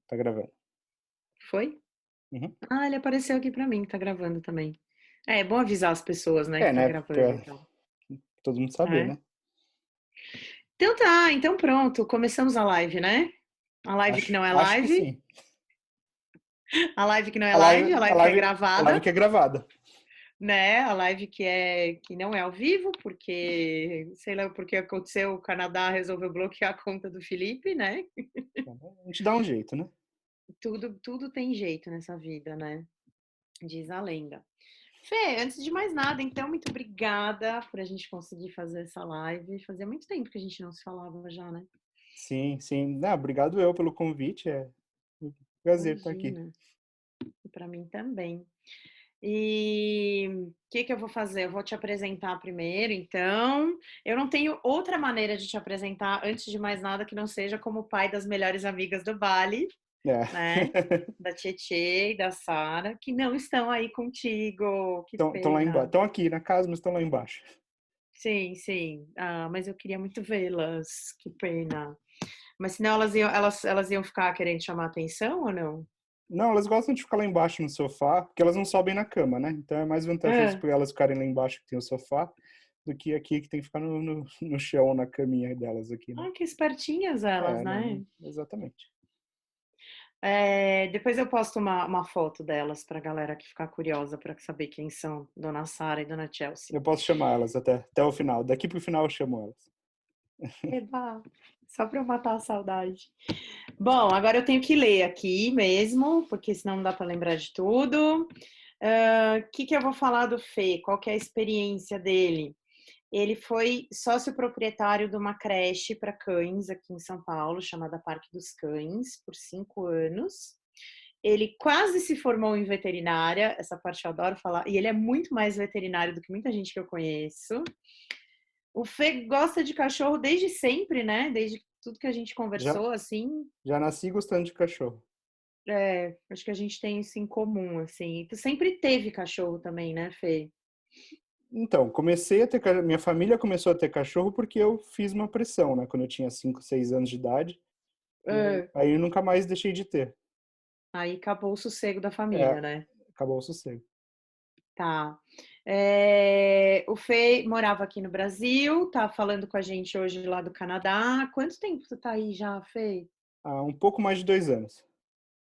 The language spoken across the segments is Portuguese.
Tá gravando. Foi? Uhum. Ah, ele apareceu aqui pra mim, que tá gravando também. É bom avisar as pessoas, né, É, que tá né, gravando e pra tal. todo mundo saber, É. né. Então tá, então pronto, começamos a live, né? A live que não é Acho que live, sim. a live que não é A live live, a a live que é live a live gravada, que é gravada. né? A live que não é ao vivo, porque sei lá porque aconteceu, o Canadá resolveu bloquear a conta do Felipe, né? A gente dá um jeito, né. Tudo tem jeito nessa vida, né? Diz a lenda. Fê, antes de mais nada, então, muito obrigada por a gente conseguir fazer essa live. Fazia muito tempo que a gente não se falava já, né? Sim, sim. Ah, obrigado eu pelo convite, é um prazer estar aqui. Imagina, e para mim também. E o que que eu vou fazer? Eu vou te apresentar primeiro, então. Eu não tenho outra maneira de te apresentar, antes de mais nada, que não seja como o pai das melhores amigas do Bali, É. né? Da Tietê e da Sara, que não estão aí contigo. Que Estão lá embaixo. pena. Estão aqui na casa, mas estão lá embaixo. Sim, sim. Ah, mas eu queria muito vê-las. Que pena. Mas senão elas iam ficar querendo chamar atenção ou não? Não, elas gostam de ficar lá embaixo no sofá, porque elas não sobem na cama, né, então é mais vantajoso Ah, para elas ficarem lá embaixo que tem o sofá, do que aqui que tem que ficar no chão, na caminha delas aqui, né. ah, que espertinhas elas, É, né? não, exatamente. É, depois eu posto uma foto delas para a galera que ficar curiosa para saber quem são Dona Sara e Dona Chelsea. Eu posso chamar elas até o final. Daqui pro final eu chamo elas. Eba, só para eu matar a saudade. Bom, agora eu tenho que ler aqui mesmo, porque senão não dá para lembrar de tudo. O que que eu vou falar do Fê? Qual que é a experiência dele? Ele foi sócio proprietário de uma creche para cães aqui em São Paulo, chamada Parque dos Cães, por 5 anos. Ele quase se formou em veterinária, essa parte eu adoro falar, e ele é muito mais veterinário do que muita gente que eu conheço. O Fê gosta de cachorro desde sempre, né? Desde tudo que a gente Já, conversou, assim. já nasci gostando de cachorro. Acho que a gente tem isso em comum, assim. Tu sempre teve cachorro também, né, Fê? Então, minha família começou a ter cachorro porque eu fiz uma pressão, né, quando eu tinha 5, 6 anos de idade, e É. aí eu nunca mais deixei de ter. Aí acabou o sossego da É, família, né? acabou o sossego. Tá. O Fê morava aqui no Brasil, tá falando com a gente hoje lá do Canadá. Quanto tempo tu tá aí já, Fê? Há um pouco mais de 2 anos.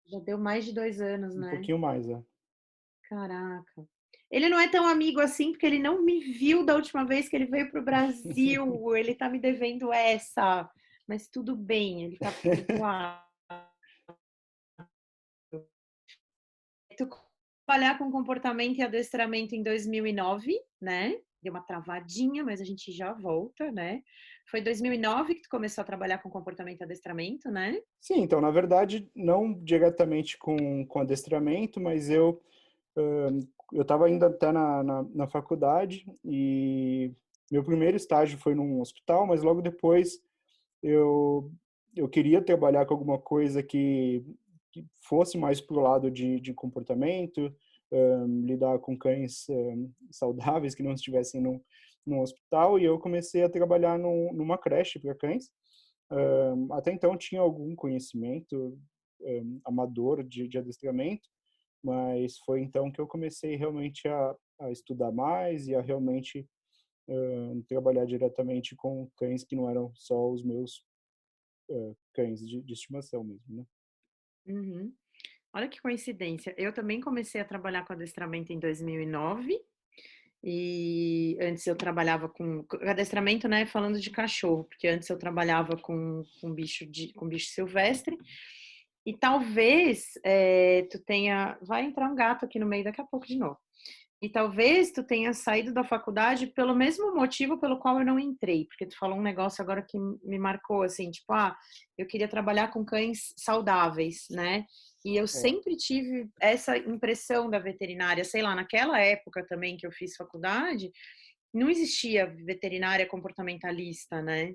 Já deu mais de 2 anos, Um né? pouquinho mais, é. Caraca. Ele não é tão amigo assim, porque ele não me viu da última vez que ele veio pro Brasil. Ele tá me devendo essa. Mas tudo bem, ele tá perdoado. Tu trabalhar com comportamento e adestramento em 2009, né? Deu uma travadinha, mas a gente já volta, né? Foi 2009 que tu começou a trabalhar com comportamento e adestramento, né? Sim, então, na verdade, não diretamente com adestramento, mas hã, eu estava ainda até na faculdade e meu primeiro estágio foi num hospital, mas logo depois eu eu queria trabalhar com alguma coisa que fosse mais para o lado de comportamento, lidar com cães, saudáveis que não estivessem num hospital, e eu comecei a trabalhar numa creche para cães. Até então tinha algum conhecimento, amador de adestramento, mas foi então que eu comecei realmente a estudar mais e a realmente, trabalhar diretamente com cães que não eram só os meus, cães de estimação mesmo, né. Uhum. Olha que coincidência. Eu também comecei a trabalhar com adestramento em 2009 e antes eu trabalhava com adestramento, né, falando de cachorro, porque antes eu trabalhava com bicho silvestre e talvez tu tenha. Vai entrar um gato aqui no meio daqui a pouco de novo. E talvez tu tenha saído da faculdade pelo mesmo motivo pelo qual eu não entrei, porque tu falou um negócio agora que me marcou, assim, tipo, eu queria trabalhar com cães saudáveis, né? E eu É. sempre tive essa impressão da veterinária, sei lá, naquela época também que eu fiz faculdade, não existia veterinária comportamentalista, né?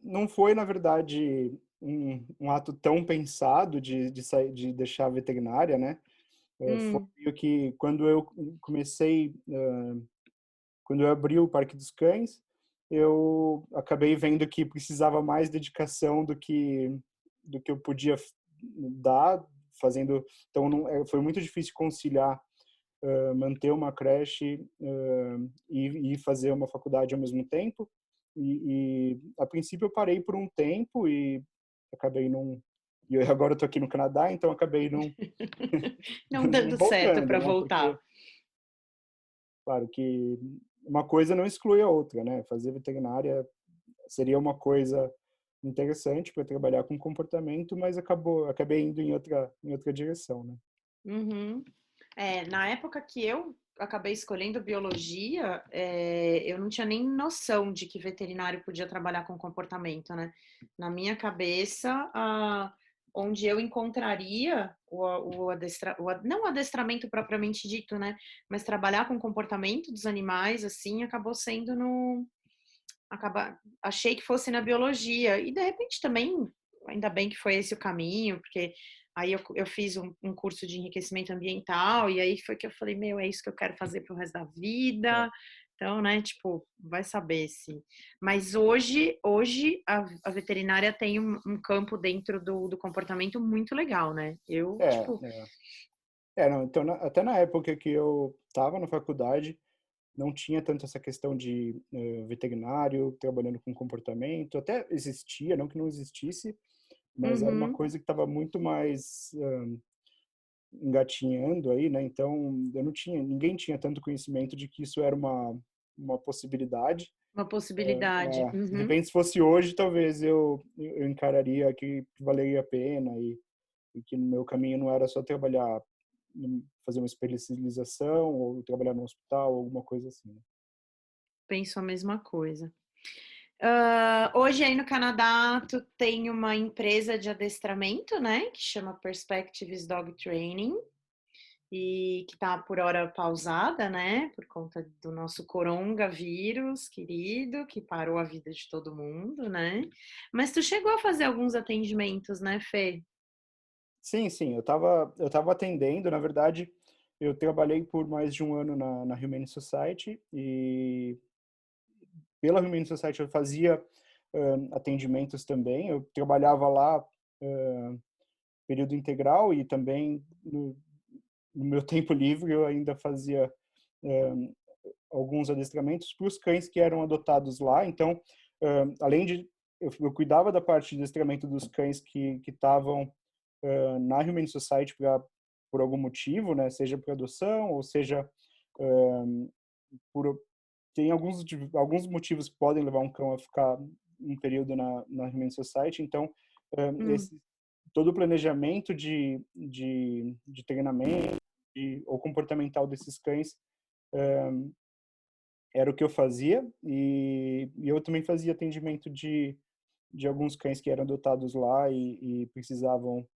Não foi na verdade um ato tão pensado de deixar a veterinária, né, foi Hum, meio que comecei, quando eu abri o Parque dos Cães, eu acabei vendo que precisava mais dedicação do que eu podia dar, fazendo... Então, foi muito difícil conciliar manter uma creche e fazer uma faculdade ao mesmo tempo. E a princípio eu parei por um tempo e acabei não... E agora eu tô aqui no Canadá, então acabei não, Não dando não certo voltando, para né? voltar. Porque, claro que uma coisa não exclui a outra, né? Fazer veterinária seria uma coisa interessante para trabalhar com comportamento, mas acabei indo em outra direção, né? Uhum. Na época que eu acabei escolhendo biologia, eu não tinha nem noção de que veterinário podia trabalhar com comportamento, né? Na minha cabeça, onde eu encontraria não o adestramento propriamente dito, né? Mas trabalhar com o comportamento dos animais, assim, acabou sendo achei que fosse na biologia. E de repente também, ainda bem que foi esse o caminho, porque aí eu fiz um curso de enriquecimento ambiental, e aí foi que eu falei, meu, é isso que eu quero fazer pro resto da É, vida. Então, né, tipo, vai saber se. Mas hoje a veterinária tem um campo dentro do comportamento muito legal, né? Eu, é, tipo, é. Não, então, até na época que eu estava na faculdade, não tinha tanto essa questão de veterinário trabalhando com comportamento. Até existia, não que não existisse, mas era uma uhum, coisa que estava muito mais engatinhando aí, né? Então, eu não tinha, ninguém tinha tanto conhecimento de que isso era uma possibilidade. uma possibilidade. De Uhum. repente, se fosse hoje, talvez eu encararia que valeria a pena e que no meu caminho não era só trabalhar, fazer uma especialização ou trabalhar no hospital, alguma coisa assim, né? Penso a mesma coisa. Hoje aí no Canadá, tu tem uma empresa de adestramento, né, que chama Perspectives Dog Training e que tá por hora pausada, né, por conta do nosso coronavírus querido, que parou a vida de todo mundo, né? Mas tu chegou a fazer alguns atendimentos, né, Fê? Sim, sim, eu tava atendendo, na verdade, eu trabalhei por mais de um ano na Humane Society e pela Humane Society eu fazia atendimentos também, eu trabalhava lá período integral e também no meu tempo livre eu ainda fazia alguns adestramentos para os cães que eram adotados lá, então, além de eu cuidava da parte de adestramento dos cães que estavam na Humane Society por algum motivo, né, seja por adoção ou seja por tem alguns motivos que podem levar um cão a ficar um período na Humane Society. Então, Hum, todo o planejamento de treinamento ou comportamental desses cães era o que eu fazia e eu também fazia atendimento de alguns cães que eram adotados lá e precisavam,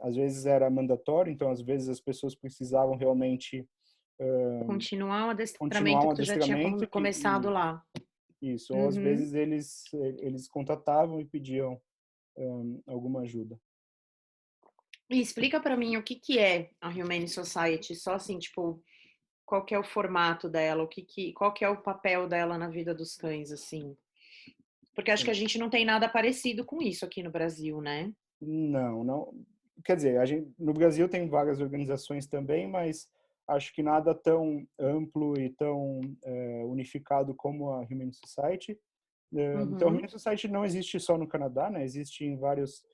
às vezes era mandatório, então às vezes as pessoas precisavam realmente continuar o continuar adestramento um que tu já tinha adestramento começado lá. isso, ou às Uhum. vezes eles contatavam e pediam alguma ajuda. E explica para mim o que que é a Humane Society, só assim, tipo, qual que é o formato dela, qual que é o papel dela na vida dos cães, assim? Porque acho que a Sim. gente não tem nada parecido com isso aqui no Brasil, né? Não, não. Quer dizer, no Brasil tem várias organizações também, mas acho que nada tão amplo e tão unificado como a Humane Society. Então, a Uhum. Humane Society não existe só no Canadá, né? Existe em vários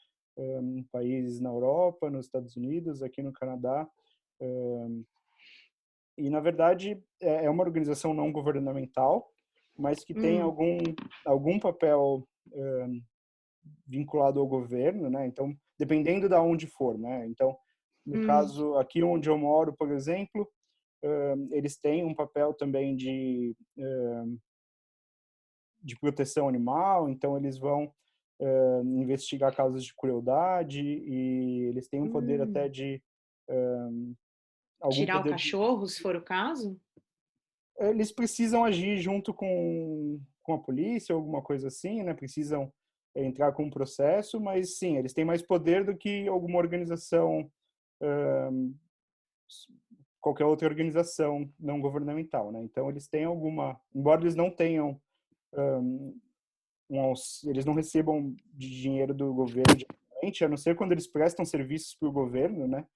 países na Europa, nos Estados Unidos, aqui no Canadá. E, na verdade, é uma organização não governamental, mas que tem Hum, algum papel vinculado ao governo, né? Então, dependendo da onde for, né? Então, no hum, caso aqui onde eu moro, por exemplo, eles têm um papel também de proteção animal, então eles vão investigar casos de crueldade e eles têm um poder até hum. de algum Tirar o poder de cachorro, se for o caso? eles precisam agir junto com a polícia, alguma coisa assim, né? Precisam entrar com um processo, mas sim, eles têm mais poder do que alguma organização, qualquer outra organização não governamental, né? Então eles têm embora eles não tenham, eles não recebam de dinheiro do governo a não ser quando eles prestam serviços para o governo, né?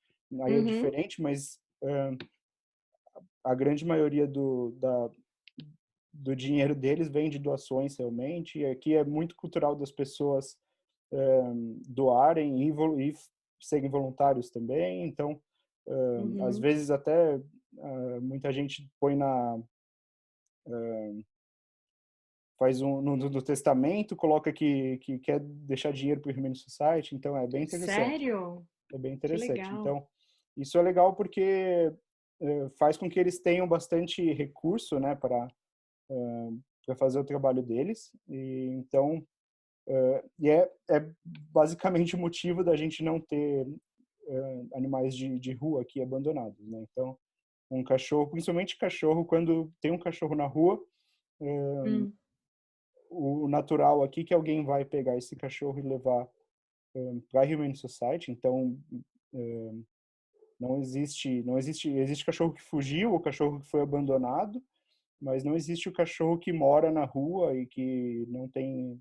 Aí é Uhum. diferente, mas a grande maioria do dinheiro deles vem de doações realmente, e aqui é muito cultural das pessoas doarem e serem voluntários também, então às Uhum. vezes até muita gente põe faz no testamento, coloca que quer deixar dinheiro para o Humane Society, então é bem interessante, Sério? é bem Que interessante. legal. Então, isso é legal porque faz com que eles tenham bastante recurso, né, para fazer o trabalho deles, e então é basicamente o motivo da gente não ter animais de rua aqui abandonados, né? Então, um cachorro, principalmente cachorro, quando tem um cachorro na rua, Hum. o natural aqui é que alguém vai pegar esse cachorro e levar para a Humane Society. Então, existe cachorro que fugiu ou cachorro que foi abandonado, mas não existe o cachorro que mora na rua e que não tem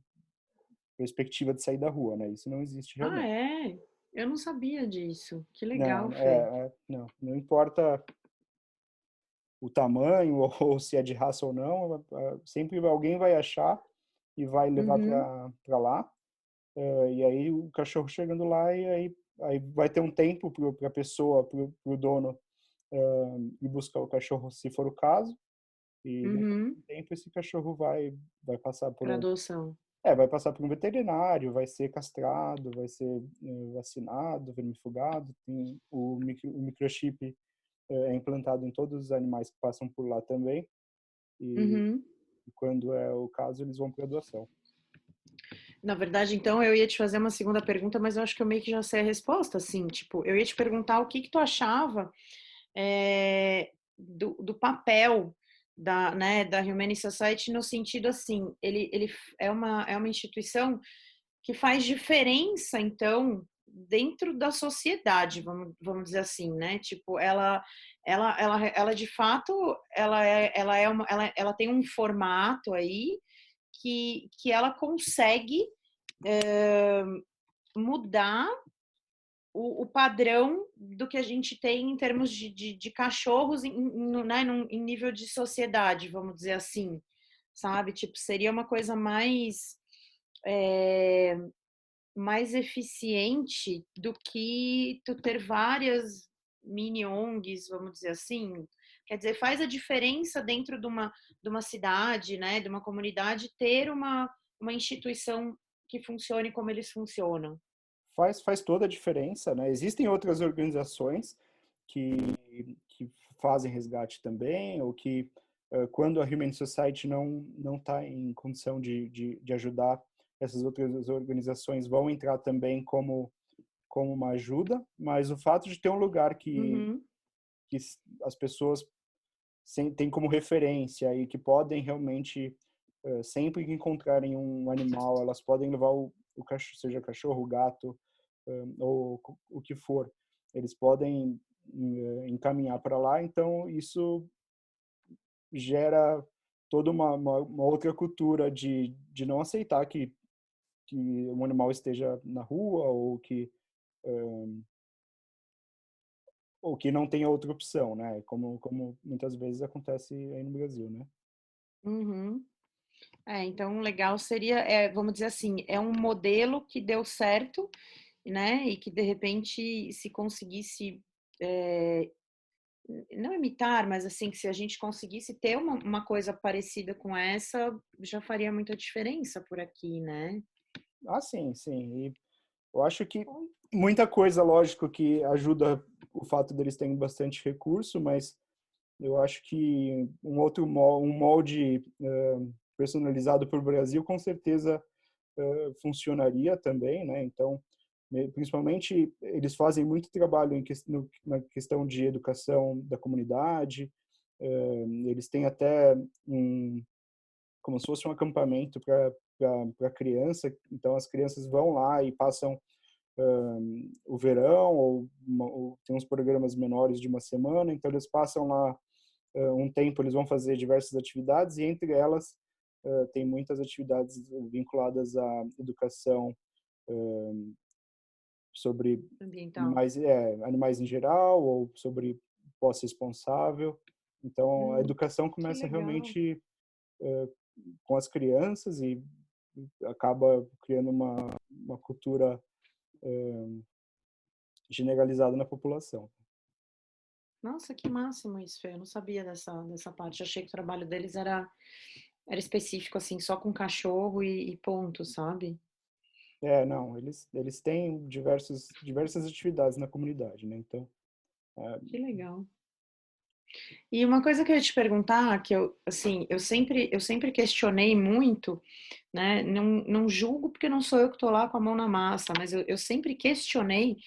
perspectiva de sair da rua, né? Isso não existe Ah, realmente. é? Eu não sabia disso. Que legal, Não, Fê. não importa o tamanho ou se é de raça ou não, sempre alguém vai achar e vai levar Uhum. para lá. E aí o cachorro chegando lá e aí vai ter um tempo para a pessoa, para o dono ir buscar o cachorro, se for o caso. E depois Uhum. do tempo esse cachorro vai passar por Para um adoção. vai passar por um veterinário, vai ser castrado, vai ser vacinado, vermifugado. Tem o microchip é implantado em todos os animais que passam por lá também. E, Uhum. e quando é o caso, eles vão para adoção. Na verdade, então, eu ia te fazer uma segunda pergunta, mas eu acho que eu meio que já sei a resposta, assim, tipo, eu ia te perguntar o que que tu achava do papel da Humane Society no sentido assim, ele é uma instituição que faz diferença, então, dentro da sociedade, vamos dizer assim, né? Tipo, ela de fato, ela tem um formato aí que ela consegue mudar o padrão do que a gente tem em termos de cachorros né, em nível de sociedade, vamos dizer assim, sabe? Tipo, seria uma coisa é, mais eficiente do que tu ter várias mini ONGs, vamos dizer assim. Quer dizer, faz a diferença dentro de uma cidade, né, de uma comunidade, ter uma instituição que funcione como eles funcionam. Faz toda a diferença, né? Existem outras organizações que, que fazem resgate também, ou que, quando a Humane Society não está em condição de ajudar, essas outras organizações vão entrar também como uma ajuda, mas o fato de ter um lugar Uhum, que as pessoas têm como referência e que podem realmente, sempre que encontrarem um animal, elas podem levar o cachorro, seja cachorro, gato, ou o que for, eles podem encaminhar para lá, então isso gera toda uma outra cultura de não aceitar que um animal esteja na rua ou que não tenha outra opção, né? Como muitas vezes acontece aí no Brasil, né? uhum. Então, legal seria, vamos dizer assim, é um modelo que deu certo, né? E que de repente, se conseguisse, é, não imitar, mas assim, que se a gente conseguisse ter uma coisa parecida com essa, já faria muita diferença por aqui, né? Ah, sim, sim. E eu acho que muita coisa, lógico, que ajuda o fato deles terem bastante recurso, mas eu acho que um molde personalizado para o Brasil com certeza funcionaria também, né? Então, principalmente eles fazem muito trabalho na questão de educação da comunidade. Eles têm até como se fosse um acampamento para criança. Então, as crianças vão lá e passam o verão ou tem uns programas menores de uma semana. Então, eles passam lá um tempo, eles vão fazer diversas atividades e entre elas tem muitas atividades vinculadas à educação sobre ambiental. animais em geral ou sobre posse responsável. Então, a educação Que começa legal. realmente com as crianças e acaba criando uma cultura generalizada na população. Nossa, que máximo isso, Fê. Eu não sabia dessa parte. Eu achei que o trabalho deles era específico, assim, só com cachorro e ponto, sabe? É, não, eles têm diversas atividades na comunidade, né? Então, é, Que legal. E uma coisa que eu ia te perguntar, que eu, assim, eu sempre questionei muito, né? Não julgo porque não sou eu que estou lá com a mão na massa, mas eu sempre questionei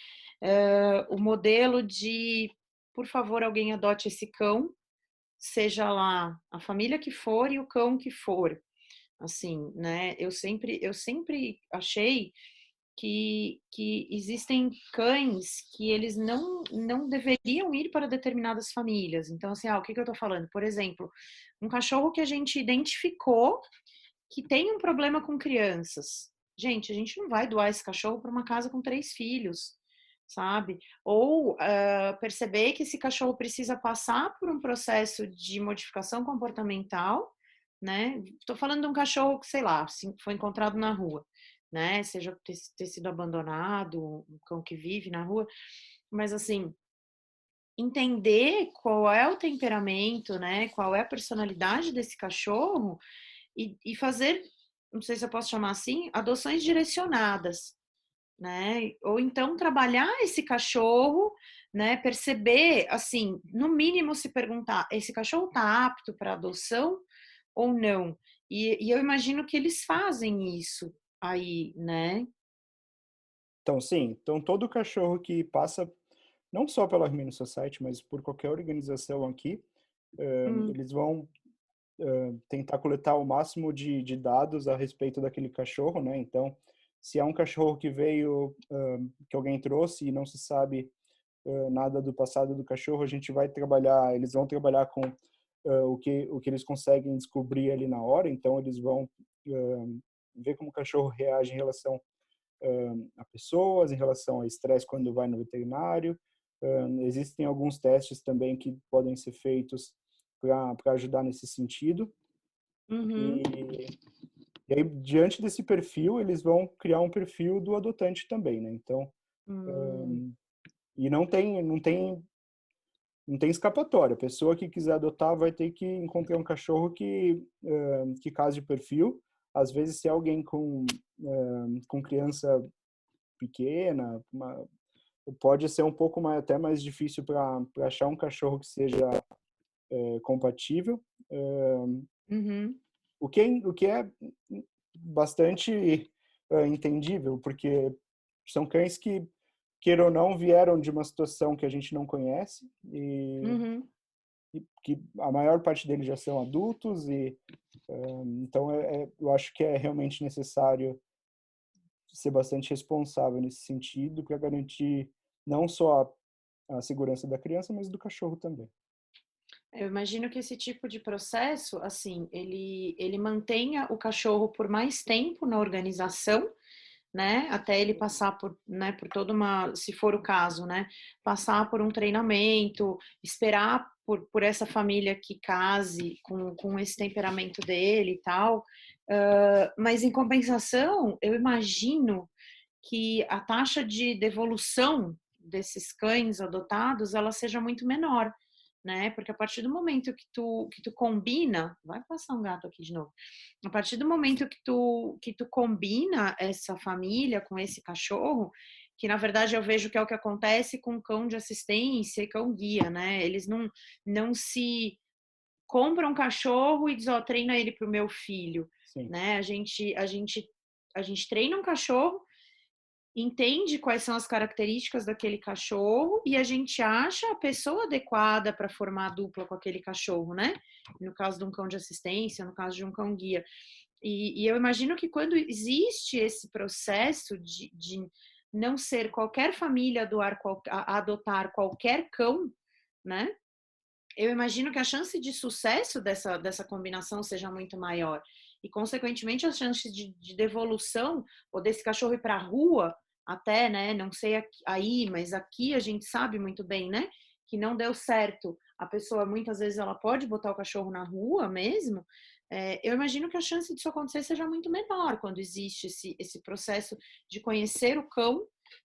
o modelo de, por favor, alguém adote esse cão, seja lá a família que for e o cão que for. Assim, né? Eu sempre achei que existem cães que eles não deveriam ir para determinadas famílias. Então, assim, o que eu estou falando? Por exemplo, um cachorro que a gente identificou que tem um problema com crianças. Gente, a gente não vai doar esse cachorro para uma casa com 3 filhos, sabe? Ou perceber que esse cachorro precisa passar por um processo de modificação comportamental, né? Estou falando de um cachorro que, sei lá, foi encontrado na rua, né? Seja ter sido abandonado, um cão que vive na rua, mas assim, entender qual é o temperamento, né? Qual é a personalidade desse cachorro e fazer, não sei se eu posso chamar assim, adoções direcionadas, né? Ou então trabalhar esse cachorro, né? Perceber, assim, no mínimo se perguntar, esse cachorro está apto para adoção ou não? E eu imagino que eles fazem isso aí, né? então, sim, então todo cachorro que passa, não só pela Humane Society, mas por qualquer organização aqui, Hum, eles vão tentar coletar o máximo de dados a respeito daquele cachorro, né? Então, se é um cachorro que veio, que alguém trouxe e não se sabe nada do passado do cachorro, a gente vai trabalhar, eles vão trabalhar com o que eles conseguem descobrir ali na hora, então eles vão ver como o cachorro reage em relação a pessoas, em relação a estresse quando vai no veterinário. Existem alguns testes também que podem ser feitos para ajudar nesse sentido. uhum, E, e aí, diante desse perfil, eles vão criar um perfil do adotante também, né? Então, hum, e não tem escapatória. A pessoa que quiser adotar vai ter que encontrar um cachorro que case de perfil. Às vezes, se é alguém com criança pequena, pode ser um pouco até mais difícil para achar um cachorro que seja compatível. uhum, O que é bastante entendível, porque são cães que, queira ou não, vieram de uma situação que a gente não conhece uhum. e que a maior parte deles já são adultos e então eu acho que é realmente necessário ser bastante responsável nesse sentido para garantir não só a segurança da criança, mas do cachorro também. Eu imagino que esse tipo de processo, assim, ele mantenha o cachorro por mais tempo na organização, né? Até ele passar por, né, por toda uma, se for o caso, né? Passar por um treinamento, esperar por essa família que case com esse temperamento dele e tal. Mas em compensação, eu imagino que a taxa de devolução desses cães adotados ela seja muito menor, né? Porque a partir do momento que tu combina, vai passar um gato aqui de novo. A partir do momento que tu combina essa família com esse cachorro, que na verdade eu vejo que é o que acontece com cão de assistência e cão guia, né? Eles não se compram um cachorro e diz, ó, treina ele para o meu filho, Sim, né? A gente treina um cachorro, entende quais são as características daquele cachorro e a gente acha a pessoa adequada para formar a dupla com aquele cachorro, né? No caso de um cão de assistência, no caso de um cão guia. E eu imagino que quando existe esse processo de não ser qualquer família adotar qualquer cão, né? Eu imagino que a chance de sucesso dessa combinação seja muito maior. E, consequentemente, a chance de devolução ou desse cachorro ir para a rua até, né, não sei aí, mas aqui a gente sabe muito bem, né, que não deu certo. A pessoa muitas vezes ela pode botar o cachorro na rua mesmo. Eu imagino que a chance disso acontecer seja muito menor quando existe esse processo de conhecer o cão,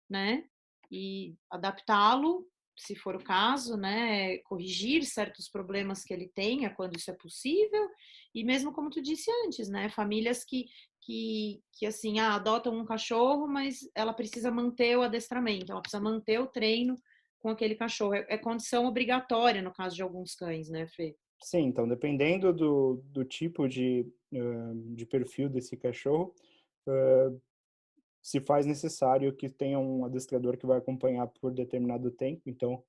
né, e adaptá-lo, se for o caso, né, corrigir certos problemas que ele tenha quando isso é possível, e mesmo como tu disse antes, né, famílias que assim, adotam um cachorro, mas ela precisa manter o adestramento, ela precisa manter o treino com aquele cachorro. É condição obrigatória no caso de alguns cães, né, Fê? Sim, então dependendo do tipo de perfil desse cachorro, se faz necessário que tenha um adestrador que vai acompanhar por determinado tempo. Então,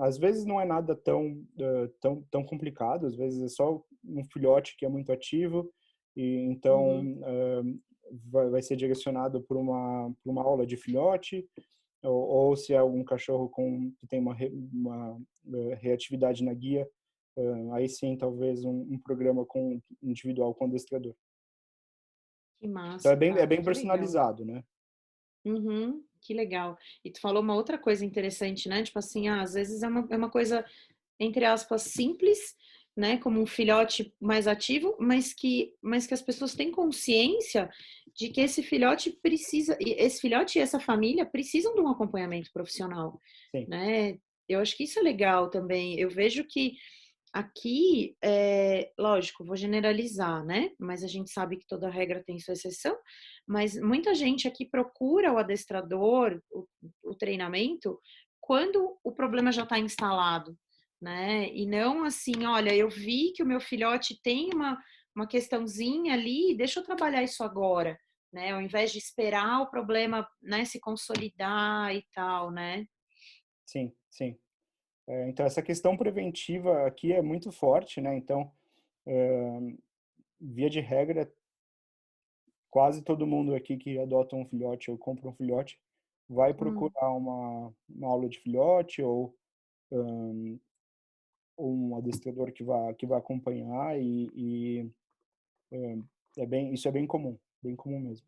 às vezes não é nada tão complicado, às vezes é só um filhote que é muito ativo, e então Uhum. vai ser direcionado por uma aula de filhote, ou se é algum cachorro que tem reatividade na guia, aí sim talvez um programa individual com adestrador. Que Então massa, é cara, bem que legal. personalizado, né? Uhum, que legal. E tu falou uma outra coisa interessante, né? Tipo assim, às vezes é uma coisa, entre aspas, simples, né? Como um filhote mais ativo, mas que as pessoas têm consciência de que esse filhote precisa, esse filhote e essa família precisam de um acompanhamento profissional, Sim, né? Eu acho que isso é legal também. Eu vejo que aqui, lógico, vou generalizar, né? Mas a gente sabe que toda regra tem sua exceção. Mas muita gente aqui procura o adestrador, o treinamento, quando o problema já está instalado, né? E não assim, olha, eu vi que o meu filhote tem uma questãozinha ali, deixa eu trabalhar isso agora, né? Ao invés de esperar o problema, né, se consolidar e tal, né? sim, sim. Então, essa questão preventiva aqui é muito forte, né? Então, via de regra, quase todo mundo aqui que adota um filhote ou compra um filhote vai Hum. procurar uma aula de filhote ou um adestrador que vai acompanhar isso é bem comum mesmo.